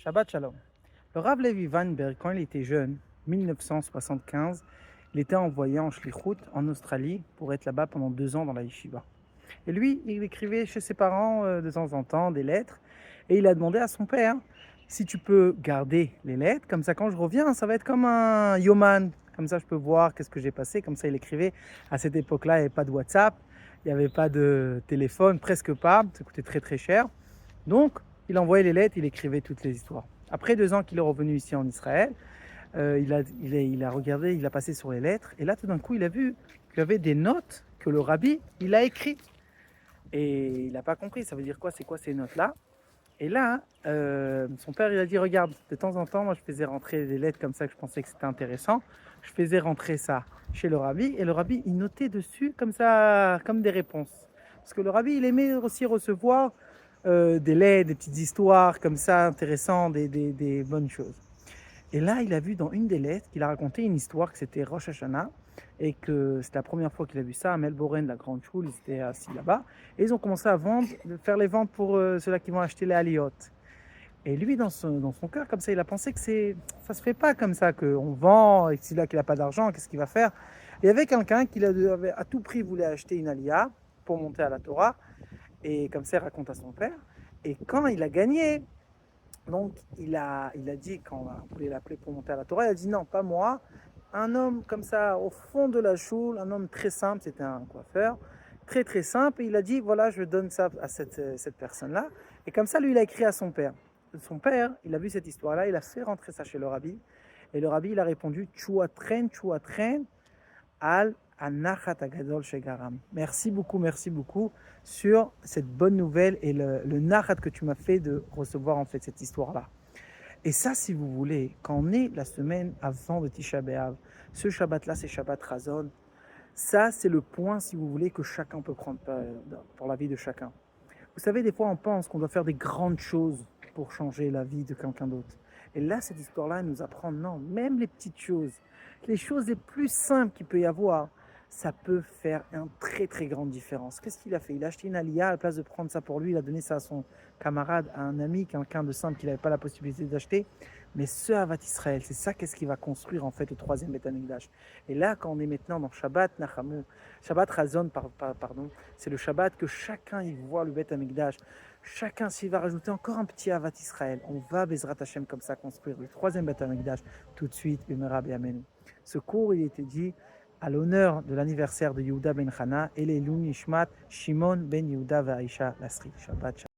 Shabbat Shalom. Le Rav Levi Weinberg, quand il était jeune, 1975, il était envoyé en Shlichut en Australie pour être là-bas pendant 2 ans dans la yeshiva. Et lui, il écrivait chez ses parents de temps en temps des lettres et il a demandé à son père si tu peux garder les lettres, comme ça quand je reviens, ça va être comme un yoman, comme ça je peux voir qu'est-ce que j'ai passé, comme ça il écrivait. À cette époque-là, il n'y avait pas de WhatsApp, il n'y avait pas de téléphone, presque pas, ça coûtait très très cher. Donc, il envoyait les lettres, il écrivait toutes les histoires. Après 2 ans qu'il est revenu ici en Israël, il a regardé, il a passé sur les lettres, et là tout d'un coup il a vu qu'il y avait des notes que le rabbi il a écrites. Et il n'a pas compris, ça veut dire quoi, c'est quoi ces notes-là? Et là, son père il a dit, regarde, de temps en temps, moi je faisais rentrer des lettres comme ça que je pensais que c'était intéressant, je faisais rentrer ça chez le rabbi, et le rabbi il notait dessus comme ça, comme des réponses. Parce que le rabbi il aimait aussi recevoir des lettres, des petites histoires comme ça intéressantes, des bonnes choses. Et là, il a vu dans une des lettres qu'il a raconté une histoire que c'était Rosh Hashanah et que c'était la première fois qu'il a vu ça à Melbourne, la grande choule, ils étaient assis là-bas et ils ont commencé à vendre, faire les ventes pour ceux-là qui vont acheter les aliyot. Et lui, dans son cœur, comme ça, il a pensé que ça se fait pas comme ça, qu'on vend et que c'est là qu'il n'a pas d'argent, qu'est-ce qu'il va faire? Il y avait quelqu'un qui avait à tout prix voulait acheter une aliyah pour monter à la Torah et comme ça, il raconte à son père. Et quand il a gagné, donc il a dit, quand on voulait l'appeler pour monter à la Torah, il a dit non, pas moi. Un homme comme ça, au fond de la choule, un homme très simple, c'était un coiffeur, très très simple. Et il a dit, voilà, je donne ça à cette personne-là. Et comme ça, lui, il a écrit à son père. Son père, il a vu cette histoire-là, il a fait rentrer ça chez le rabbi. Et le rabbi, il a répondu, tchouatren, al anachat agadol shegaram. Merci beaucoup sur cette bonne nouvelle et le nachat que tu m'as fait de recevoir en fait cette histoire-là. Et ça, si vous voulez, quand on est la semaine avant de Tisha B'Av, ce Shabbat-là, c'est Shabbat Razon. Ça, c'est le point, si vous voulez, que chacun peut prendre pour la vie de chacun. Vous savez, des fois, on pense qu'on doit faire des grandes choses pour changer la vie de quelqu'un d'autre. Et là, cette histoire-là, elle nous apprend, non, même les petites choses, les choses les plus simples qu'il peut y avoir, ça peut faire une très très grande différence. Qu'est-ce qu'il a fait? Il a acheté une alia, à la place de prendre ça pour lui, il a donné ça à son camarade, à un ami, quelqu'un de simple qu'il n'avait pas la possibilité d'acheter. Mais ce Havat Israël, c'est ça qu'est-ce qu'il va construire en fait le troisième Beth Amikdash. Et là, quand on est maintenant dans Shabbat Nachamu, Shabbat Razon, pardon, c'est le Shabbat que chacun y voit le Beth Amikdash. Chacun s'y va rajouter encore un petit Havat Israël. On va Bezrat Hashem comme ça construire le troisième Beth Amikdash tout de suite, Bimera Amen. Ce cours, il était dit à l'honneur de l'anniversaire de Yehuda ben Chana et les Nishmat Shimon ben Yehuda Vaisha Lasri. Shabbat Shalom.